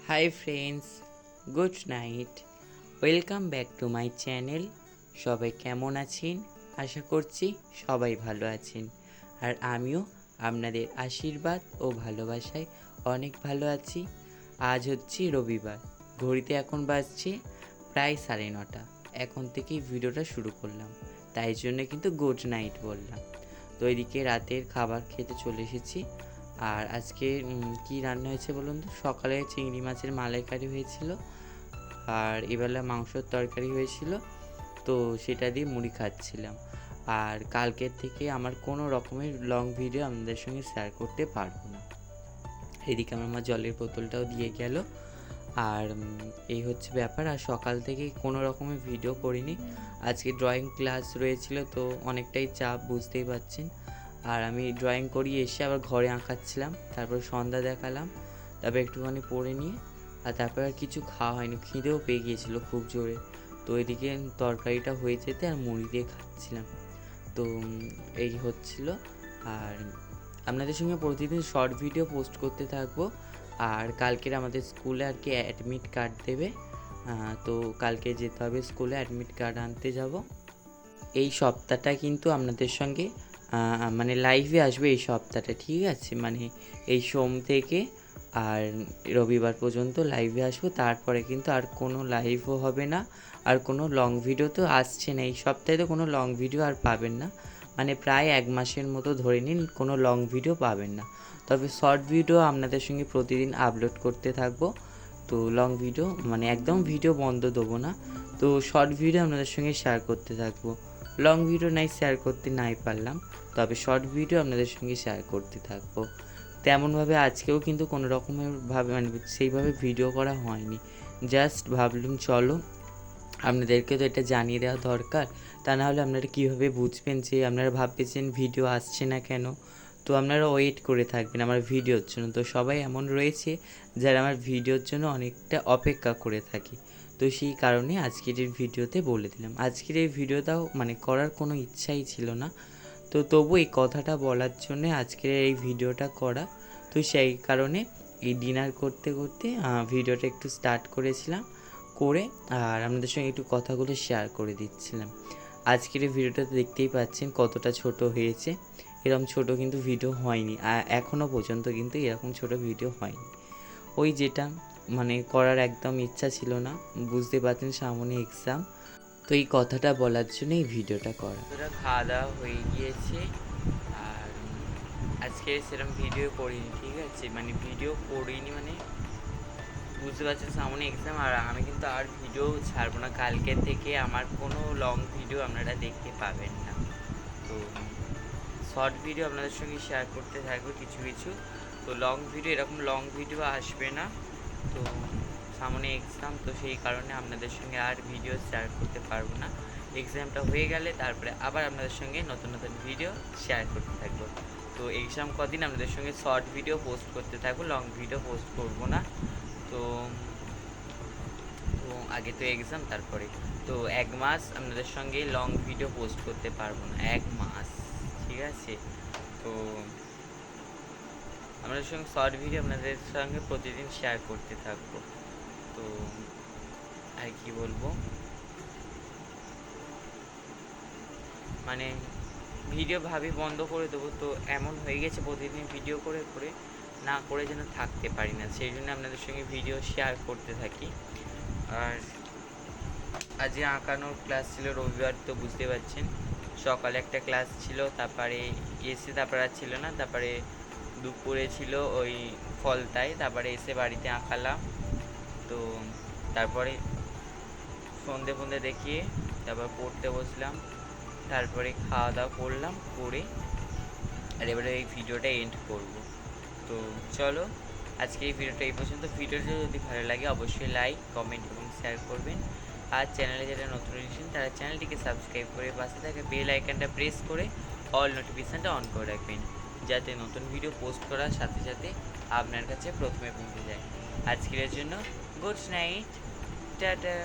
Hi friends, good night. Welcome back to my channel. সবাই কেমন আছেন? আশা করছি সবাই ভালো আছেন, আর আমিও আপনাদের আশীর্বাদ ও ভালোবাসায় অনেক ভালো আছি। আজ হচ্ছে রবিবার, ঘড়িতে এখন বাজছে প্রায় 9:30। এখন থেকেই ভিডিওটা শুরু করলাম, তাই জন্য কিন্তু গুড নাইট বললাম। তো এদিকে রাতের খাবার খেতে চলে এসেছি। আর আজকে কি রান্না হয়েছে বলুন তো? সকালে চিংড়ি মাছের মালাইকারি হয়েছিল, আর এবেলা মাংসর তরকারি হয়েছিল, তো সেটা দিয়ে মুড়ি খাচ্ছিলাম। আর কালকের থেকে আমার কোনো রকমের লং ভিডিও আপনাদের সঙ্গে শেয়ার করতে পারবো না। এদিকে আমার মা জলের বোতলটাও দিয়ে গেল। আর এই হচ্ছে ব্যাপার। আর সকাল থেকে কোনো রকমের ভিডিও করিনি। আজকে ড্রয়িং ক্লাস রয়েছিল, তো অনেকটাই চাপ, বুঝতেই পারছেন। আর আমি ড্রয়িং করিয়ে এসে আবার ঘরে আঁকাচ্ছিলাম, তারপর সন্ধ্যা দেখালাম, তারপর একটুখানি পড়ে নিয়ে আর তারপর আর কিছু খাওয়া হয়নি, খিদেও পেয়ে গিয়েছিলো খুব জোরে। তো এদিকে তরকারিটা হয়ে যেতে আর মুড়ি দিয়ে খাচ্ছিলাম। তো এই হচ্ছিল। আর আপনাদের সঙ্গে প্রতিদিন শর্ট ভিডিও পোস্ট করতে থাকবো। আর কালকের আমাদের স্কুলে আর কি অ্যাডমিট কার্ড দেবে, তো কালকে যেতে হবে স্কুলে, অ্যাডমিট কার্ড আনতে যাব। এই সপ্তাহটা কিন্তু আপনাদের সঙ্গে মানে লাইভে আসবে এই সপ্তাহটা, ঠিক আছে? মানে এই সোম থেকে আর রবিবার পর্যন্ত লাইভে আসবো, তারপরে কিন্তু আর কোনো লাইভও হবে না, আর কোনো লং ভিডিও তো আসছে না। এই সপ্তাহে তো কোনো লং ভিডিও আর পাবেন না, মানে প্রায় 1 মাসের মতো ধরে নিন কোনো লং ভিডিও পাবেন না। তবে শর্ট ভিডিও আপনাদের সঙ্গে প্রতিদিন আপলোড করতে থাকবো। তো লং ভিডিও মানে একদম ভিডিও বন্ধ দেবো না, তো শর্ট ভিডিও আপনাদের সঙ্গে শেয়ার করতে থাকবো। লং ভিডিও নাই শেয়ার করতে নাই পারলাম, তবে শর্ট ভিডিও আপনাদের সঙ্গে শেয়ার করতে থাকবো। তেমনভাবে আজকেও কিন্তু কোনো রকমের মানে সেইভাবে ভিডিও করা হয়নি। জাস্ট ভাবলাম চলো আপনাদেরকে তো এটা জানিয়ে দেওয়া দরকার, তা নাহলে আপনারা কীভাবে বুঝবেন যে আপনারা ভাববেন ভিডিও আসছে না কেন। তো আপনারা ওয়েট করে থাকবেন আমার ভিডিওর জন্য। তো সবাই এমন রয়েছে যারা আমার ভিডিওর জন্য অনেকটা অপেক্ষা করে থাকে, তো সেই কারণে আজকের এই ভিডিওতে বলে দিলাম। আজকের এই ভিডিওটাও মানে করার কোনো ইচ্ছাই ছিল না, তো তবু এই কথাটা বলার জন্যে আজকের এই ভিডিওটা করা। তো সেই কারণে এই ডিনার করতে করতে ভিডিওটা একটু স্টার্ট করেছিলাম করে, আর আপনাদের সঙ্গে একটু কথাগুলো শেয়ার করে দিচ্ছিলাম। আজকের এই ভিডিওটা দেখতেই পাচ্ছেন কতটা ছোট হয়েছে। এরকম ছোট কিন্তু ভিডিও হয়নি, এখনও পর্যন্ত কিন্তু এরকম ছোট ভিডিও হয়নি। ওই যেটা মানে করার একদম ইচ্ছা ছিল না, বুঝতে পারছেন সামনে এক্সাম, তো এই কথাটা বলার জন্য এই ভিডিওটা করা। ওরা খাওয়া দাওয়া হয়ে গিয়েছে, আর আজকে সেরকম ভিডিও করিনি, ঠিক আছে? মানে ভিডিও করিনি মানে বুঝতে পারছেন সামনে এক্সাম, আর আমি কিন্তু আর ভিডিও ছাড়বো না। কালকে থেকে আমার কোনো লং ভিডিও আপনারা দেখতে পাবেন না। তো শর্ট ভিডিও আপনাদের সঙ্গে শেয়ার করতে থাকবো কিছু কিছু, তো লং ভিডিও এরকম লং ভিডিও আসবে না। তো সামনে এক্সাম, তো সেই কারণে আপনাদের সঙ্গে আর ভিডিও শেয়ার করতে পারবো না। এক্সামটা হয়ে গেলে তারপরে আবার আপনাদের সঙ্গে নতুন নতুন ভিডিও শেয়ার করতে থাকবো। তো এক্সাম কদিন আপনাদের সঙ্গে শর্ট ভিডিও পোস্ট করতে থাকবো, লং ভিডিও পোস্ট করবো না। তো তো আগে তো এক্সাম, তারপরে তো 1 মাস আপনাদের সঙ্গে লং ভিডিও পোস্ট করতে পারবো না, 1 মাস, ঠিক আছে? তো আপনাদের সঙ্গে শর্ট ভিডিও আপনাদের সঙ্গে প্রতিদিন শেয়ার করতে থাকবো। তো আর কি বলবো, মানে ভিডিও ভাবি বন্ধ করে দেবো, তো এমন হয়ে গেছে প্রতিদিন ভিডিও করে করে না করে যেন থাকতে পারি না, সেই জন্য আপনাদের সঙ্গে ভিডিও শেয়ার করতে থাকি। আর আজকে আঁকানোর ক্লাস ছিল রবিবার, তো বুঝতে পারছেন সকালে একটা ক্লাস ছিল, তারপরে এসে তারপরে আর ছিল না, তারপরে দুপুরে ছিল ওই ফলতায়, তারপরে এসে বাড়িতে আঁকালাম। তো তারপরে সন্ধে ফন্ধে দেখিয়ে তারপর পড়তে বসলাম, তারপরে খাওয়া দাওয়া করলাম করে, আর এবারে এই ভিডিওটা এন্ড করব। তো চলো আজকে এই ভিডিওটা এই পর্যন্ত। ভিডিওটা যদি ভালো লাগে অবশ্যই লাইক, কমেন্ট এবং শেয়ার করবেন। আর চ্যানেলে যারা নতুন এসেছেন তারা চ্যানেলটিকে সাবস্ক্রাইব করে পাশে থাকা বেল আইকনটা প্রেস করে অল নোটিফিকেশানটা অন করে রাখবেন, যাতে নতুন ভিডিও পোস্ট করার সাথে সাথে আপনার কাছে প্রথমে পৌঁছে যায়। আজকের জন্য গুড নাইট, টাটা।